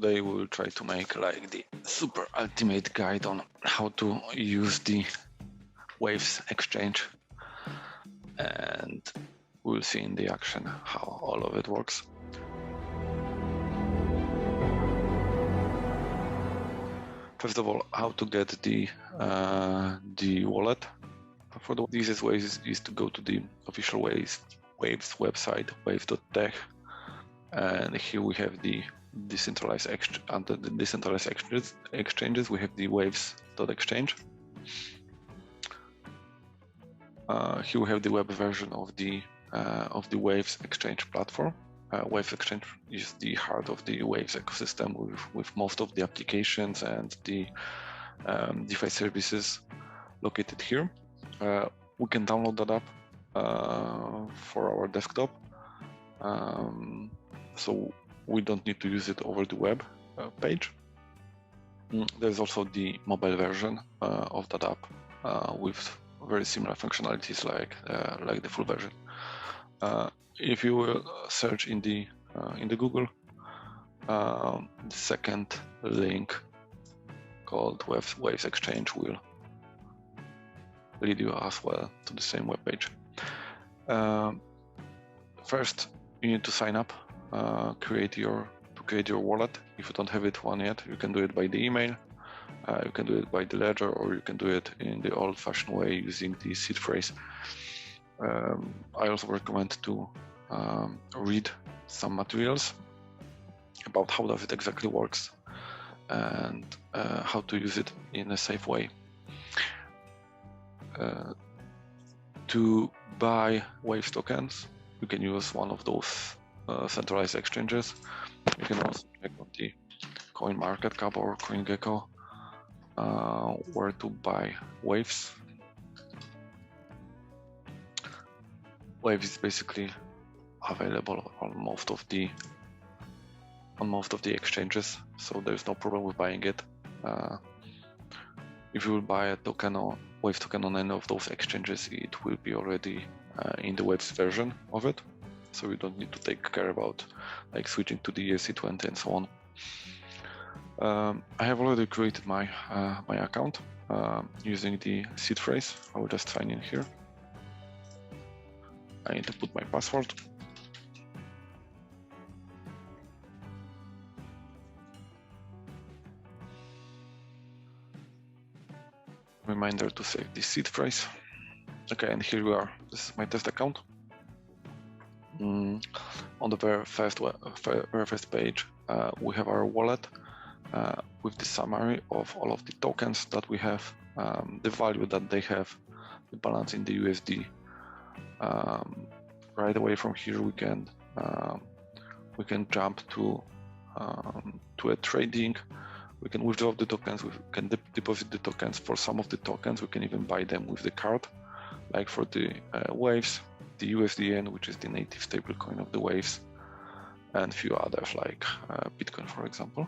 Today we will try to make like the super ultimate guide on how to use the Waves exchange, and we'll see in the action how all of it works. First of all, how to get the wallet. For the easiest way is to go to the official Waves website, waves.tech, and here we have the decentralized under the decentralized exchanges. We have the waves.exchange. Here we have the web version of the Waves exchange platform. Waves exchange is the heart of the Waves ecosystem with most of the applications and the DeFi services located here. We can download that app for our desktop, so we don't need to use it over the web page. There's also the mobile version of that app with very similar functionalities like the full version. If you will search in the Google, the second link called Waves Exchange will lead you as well to the same web page. First, you need to sign up, create your wallet. If you don't have one yet, you can do it by the email. You can do it by the ledger, or you can do it in the old-fashioned way using the seed phrase. I also recommend to read some materials about how does it exactly works and how to use it in a safe way. To buy Waves tokens, you can use one of those centralized exchanges. You can also check on the CoinMarketCap or CoinGecko where to buy Waves. Waves is basically available on most of the exchanges, so there's no problem with buying it. If you will buy a token or Waves token on any of those exchanges, it will be already in the Waves version of it, so you don't need to take care about like switching to the ERC20 and so on. I have already created my account using the seed phrase. I will just sign in here. I need to put my password. Reminder to save the seed phrase. Okay, and here we are. This is my test account. On the very first page, we have our wallet with the summary of all of the tokens that we have, the value that they have, the balance in the USD. Right away from here, we can jump to a trading. We can withdraw the tokens. We can deposit the tokens. For some of the tokens, we can even buy them with the card, like for the Waves, the USDN, which is the native stablecoin of the Waves, and a few others like Bitcoin, for example.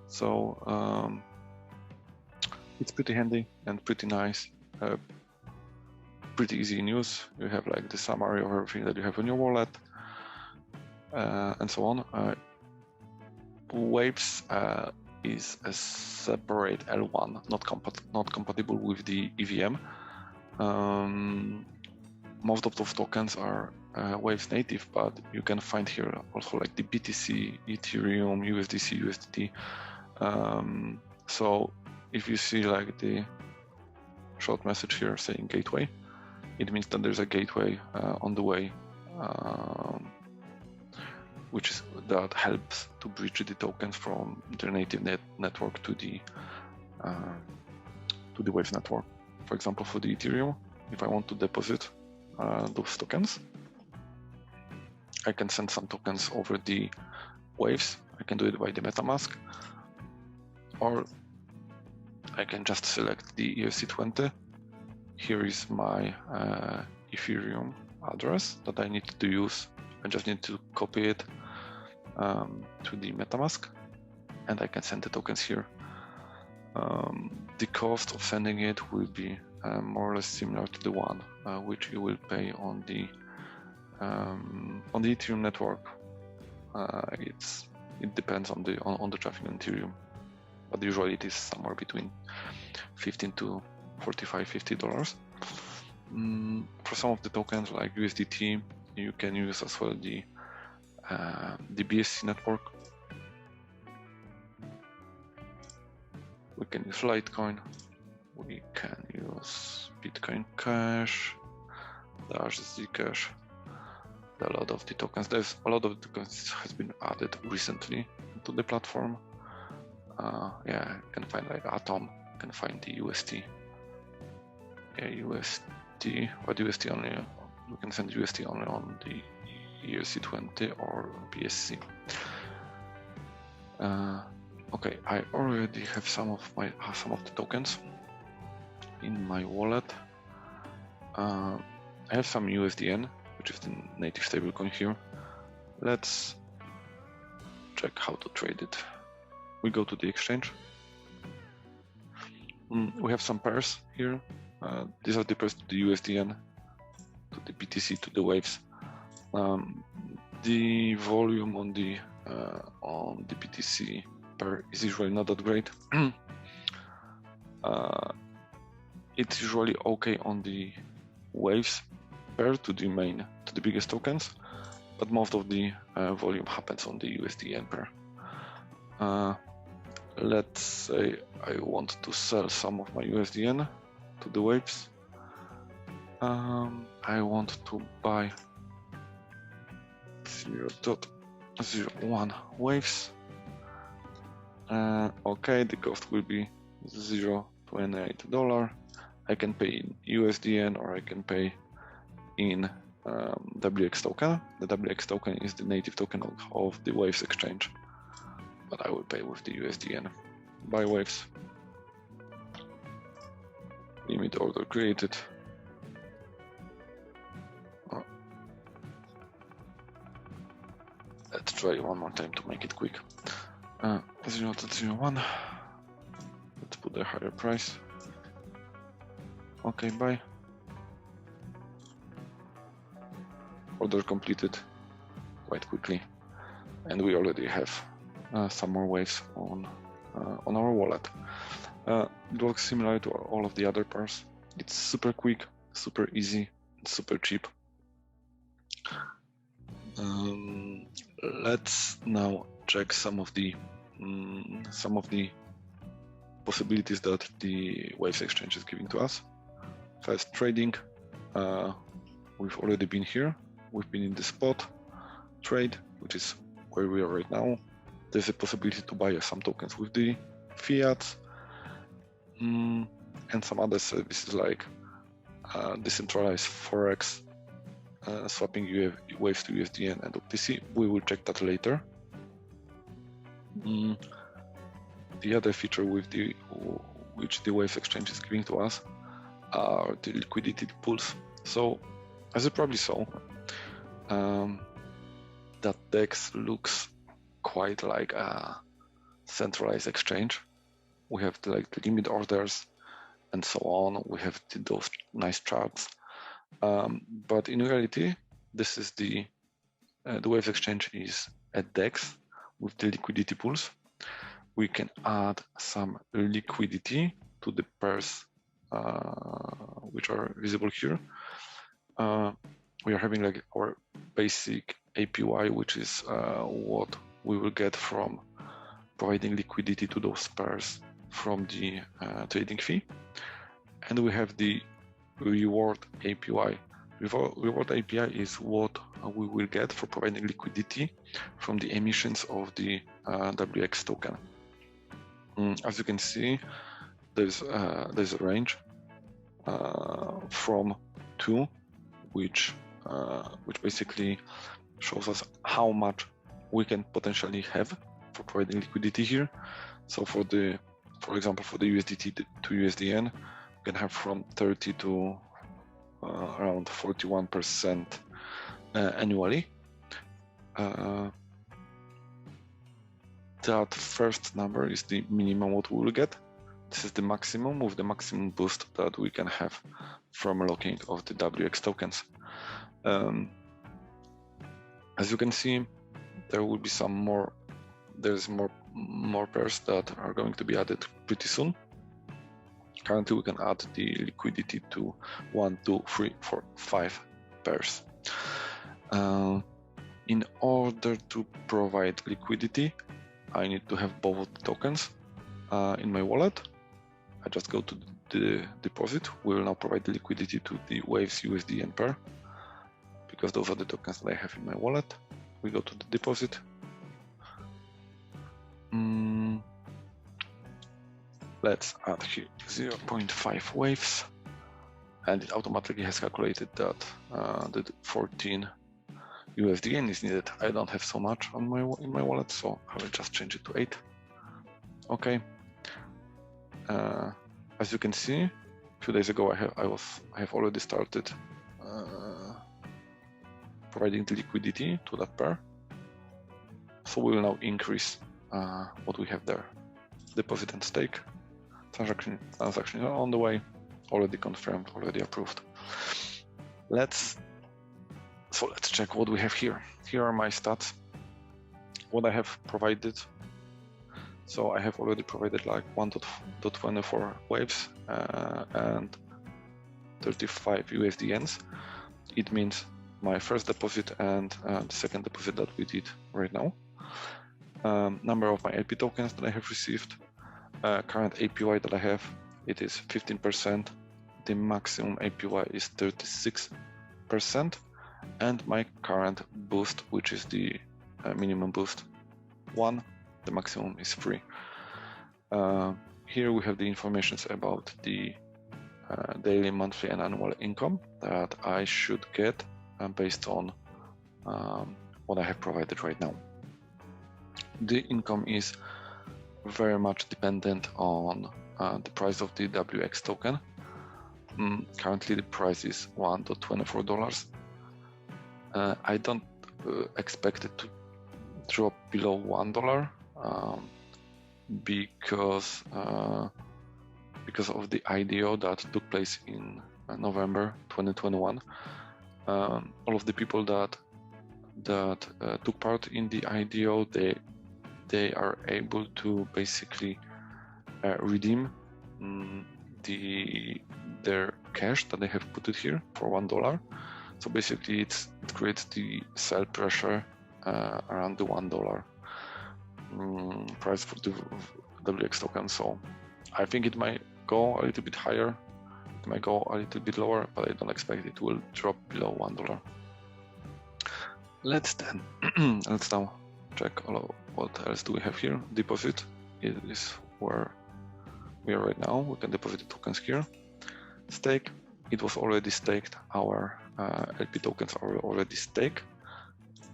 So it's pretty handy and pretty nice. Pretty easy in use. You have like the summary of everything that you have in your wallet and so on. Waves is a separate L1, not compatible with the EVM. Most of those tokens are Waves native, but you can find here also like the BTC, Ethereum, USDC, USDT. So if you see like the short message here saying gateway, it means that there's a gateway on the way, that helps to bridge the tokens from their native network to the Waves network. For example, for the Ethereum, if I want to deposit those tokens, I can send some tokens over the Waves. I can do it by the MetaMask, or I can just select the ERC20. Here is my Ethereum address that I need to use. I just need to copy it to the MetaMask, and I can send the tokens here. The cost of sending it will be more or less similar to the one which you will pay on the Ethereum network. It's It depends on the traffic on Ethereum, but usually it is somewhere between $15 to $45–50. For some of the tokens like USDT, you can use as well the BSC network. We can use Litecoin. We can use Bitcoin Cash, Dash, Zcash. A lot of the tokens. There's a lot of the tokens has been added recently to the platform. Yeah, you can find like Atom. You can find the UST. Yeah, UST, but UST only. You can send UST only on the ERC20 or BSC. Okay, I already have some of the tokens in my wallet. I have some USDN, which is the native stablecoin here. Let's check how to trade it. We go to the exchange. We have some pairs here. These are the pairs to the USDN, to the BTC, to the waves. The volume on the BTC pair is usually not that great. It's usually okay on the waves pair to the biggest tokens, but most of the volume happens on the USDN pair. Let's say I want to sell some of my USDN to the waves. I want to buy 0.01 waves. Okay, the cost will be $0.28. I can pay in USDN or I can pay in WX token. The WX token is the native token of the Waves exchange, but I will pay with the USDN. Buy Waves. Limit order created. Let's try one more time to make it quick. 0.01. Let's put a higher price. Okay, buy. Order completed quite quickly, and we already have some more waves on our wallet. It works similar to all of the other pairs. It's super quick, super easy, and super cheap. Let's now check some of the possibilities that the Waves exchange is giving to us. First, trading. We've already been here. We've been in the spot trade, which is where we are right now. There's a possibility to buy some tokens with the fiat, and some other services like decentralized forex, swapping Waves to USDN and OTC. We will check that later. The other feature which the Waves exchange is giving to us are the liquidity pools. So, as you probably saw, that DEX looks quite like a centralized exchange. We have the limit orders and so on. We have those nice charts, but in reality, this is the Waves exchange is a DEX with the liquidity pools. We can add some liquidity to the pairs which are visible here. We are having like our basic APY, which is what we will get from providing liquidity to those pairs from the trading fee. And we have the reward APY. Reward API is what we will get for providing liquidity from the emissions of the WX token. As you can see, there's a range from 2, which basically shows us how much we can potentially have for providing liquidity here. So for example, for the USDT to USDN, we can have from 30 to around 41% annually. That first number is the minimum what we will get. This is the maximum with the maximum boost that we can have from locking of the WX tokens. As you can see, there will be some more there's more pairs that are going to be added pretty soon. Currently, we can add the liquidity to 1, 2, 3, 4, 5 pairs. In order to provide liquidity, I need to have both of the tokens in my wallet. I just go to the deposit. We will now provide the liquidity to the Waves USDN pair, because those are the tokens that I have in my wallet. We go to the deposit. Let's add here 0.5 waves, and it automatically has calculated that the 14 USDN is needed. I don't have so much on in my wallet, so I will just change it to 8. Okay. As you can see, a few days ago I have already started providing the liquidity to that pair. So we will now increase what we have there. Deposit and stake. Transaction is on the way, already confirmed, already approved. Let's check what we have here. Here are my stats, what I have provided. So I have already provided like 1.24 waves and 35 USDNs. It means my first deposit and the second deposit that we did right now. Number of my LP tokens that I have received. Current APY that I have, it is 15%. The maximum APY is 36%. And my current boost, which is the minimum boost 1, the maximum is 3. Here we have the information about the daily, monthly, and annual income that I should get based on what I have provided right now. The income is very much dependent on the price of the WX token. Currently the price is $1.24. I don't expect it to drop below $1 because of the IDO that took place in November 2021. All of the people that took part in the IDO, they are able to basically redeem their cash that they have put it here for $1. So basically it creates the sell pressure around the $1 price for the WX token. So I think it might go a little bit higher, it might go a little bit lower, but I don't expect it will drop below $1. Let's now check what else do we have here. Deposit is where we are right now. We can deposit the tokens here. Stake, it was already staked. Our LP tokens are already staked.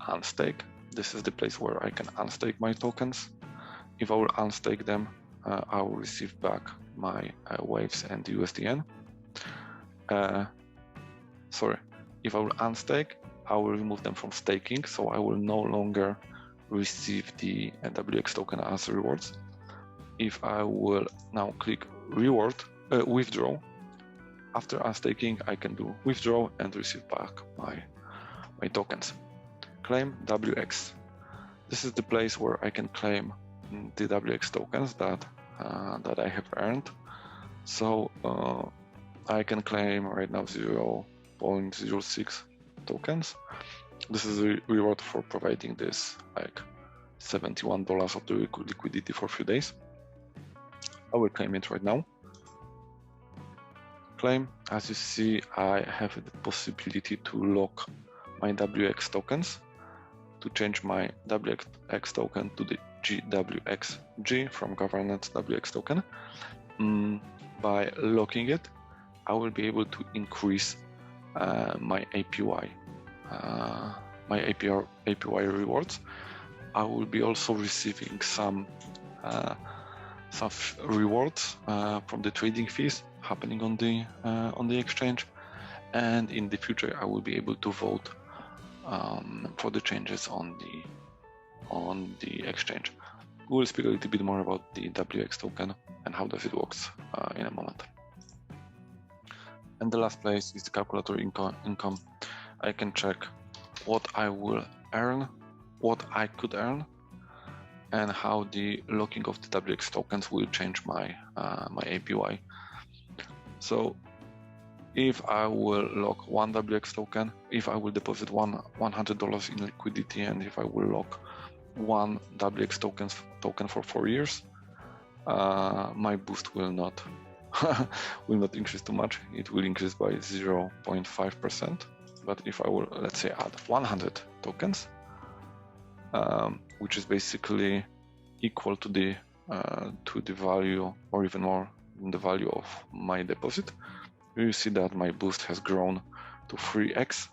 Unstake, this is the place where I can unstake my tokens. If I will unstake them, I will receive back my waves and USDN. If I will unstake, I will remove them from staking, so I will no longer receive the WX token as rewards. If I will now click withdraw, after unstaking, I can do withdraw and receive back my tokens. Claim WX. This is the place where I can claim the WX tokens that I have earned. So I can claim right now 0.06 tokens. This is a reward for providing this like $71 of the liquidity for a few days. I will claim it right now. Claim, as you see, I have the possibility to lock my WX tokens, to change my WX token to the GWXG from governance WX token. By locking it, I will be able to increase my APY, my APY rewards. I will be also receiving some rewards from the trading fees happening on the exchange, and in the future I will be able to vote for the changes on the exchange. We will speak a little bit more about the WX token and how does it works in a moment. And the last place is the calculator income. I can check what I will earn, what I could earn and how the locking of the WX tokens will change my my APY. So if I will lock one WX token, if I will deposit $100 in liquidity, and if I will lock one WX token for 4 years, my boost will not increase too much. It will increase by 0.5%. But if I will, let's say, add 100 tokens, which is basically equal to the value, or even more than the value of my deposit, you see that my boost has grown to 3x,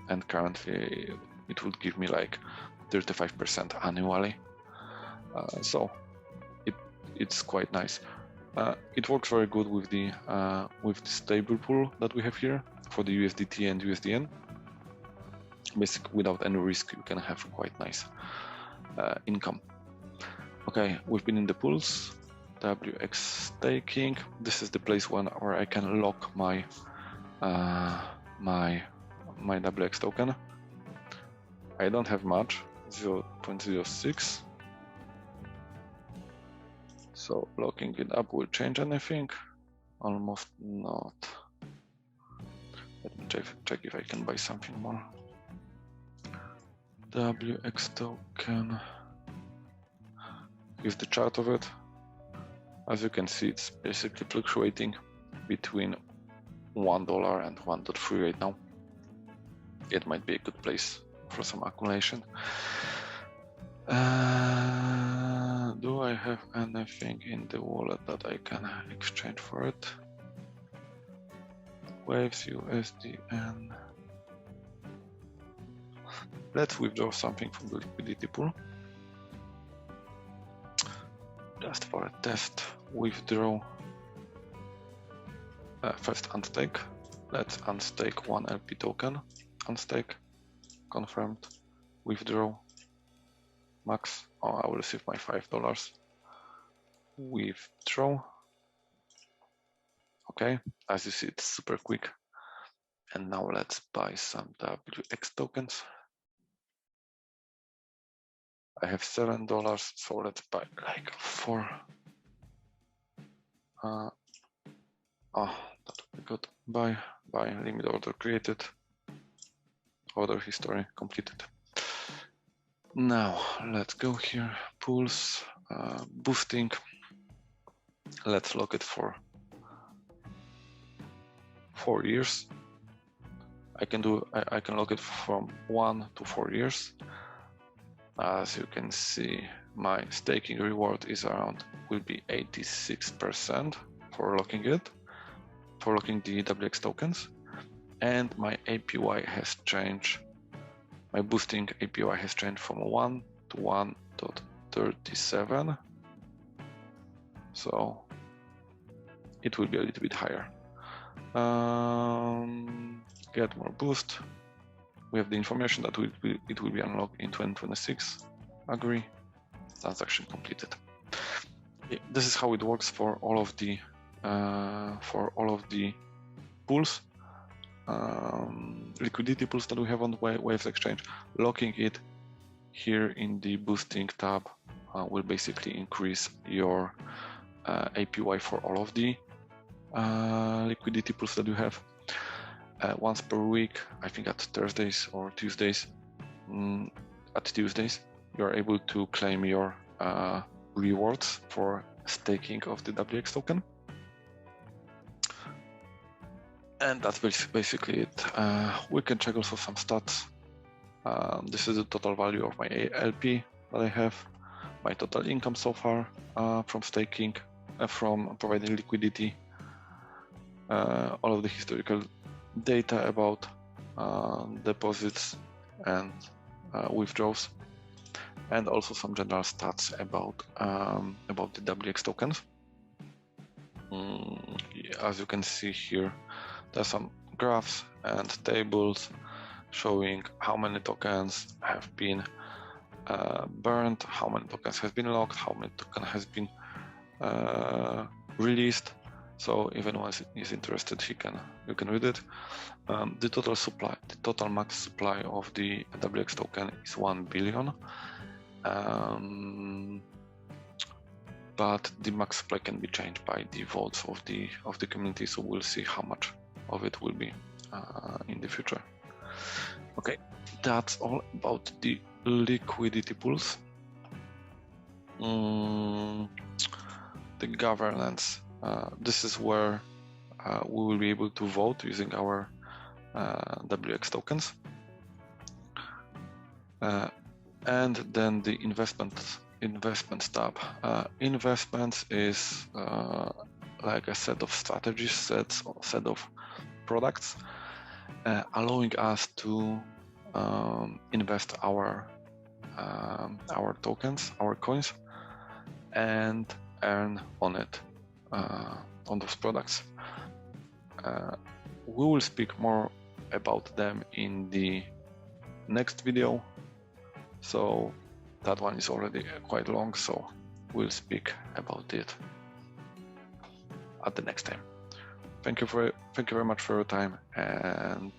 and currently it would give me like 35% annually. So it's quite nice. It works very good with the stable pool that we have here for the USDT and USDN. Basically, without any risk, you can have quite nice income. Okay, we've been in the pools. WX staking. This is the place where I can lock my my WX token. I don't have much, 0.06. So locking it up will change anything? Almost not. Let me check if I can buy something more. WX token. Here's the chart of it. As you can see, it's basically fluctuating between $1 and 1.3 right now. It might be a good place for some accumulation. Do I have anything in the wallet that I can exchange for it? Waves, USDN. Let's withdraw something from the liquidity pool. Just for a test, withdraw. First unstake. Let's unstake one LP token. Unstake. Confirmed. Withdraw. Max. Oh, I will receive my $5. Withdraw. Okay, as you see, it's super quick. And now let's buy some WX tokens. I have $7, so let's buy like 4. Oh, that would be good. Buy, limit order created. Order history completed. Now let's go here. Pools, boosting. Let's lock it for 4 years. I can lock it from 1 to 4 years. As you can see, my staking reward will be 86% for locking it, for locking the WX tokens, and my APY has changed. My boosting APY has changed from 1 to 1.37, so it will be a little bit higher. Get more boost. We have the information that it will be unlocked in 2026. Agree. Transaction completed. This is how it works for all of the pools, liquidity pools that we have on the Waves exchange. Locking it here in the boosting tab will basically increase your APY for all of the liquidity pools that you have. Once per week, I think at Thursdays or Tuesdays, you are able to claim your rewards for staking of the WX token. And that's basically it. We can check also some stats. This is the total value of my LP that I have, my total income so far from staking, from providing liquidity, all of the historical data about deposits and withdrawals, and also some general stats about the WX tokens. As you can see here, there are some graphs and tables showing how many tokens have been burned, how many tokens have been locked, how many tokens has been released. So if anyone is interested, you can read it. The total max supply of the WX token is 1 billion, but the max supply can be changed by the votes of the community. So we'll see how much of it will be in the future. Okay, that's all about the liquidity pools. The governance. This is where we will be able to vote using our WX tokens. And then the investments tab. Investments is like a set of strategies, set of products, allowing us to invest our tokens, our coins, and earn on it, on those products. We will speak more about them in the next video. So that one is already quite long, so we'll speak about it at the next time. Thank you very much for your time, and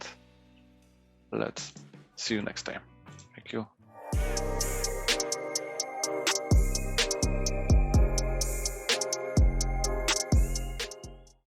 let's see you next time. Thank you.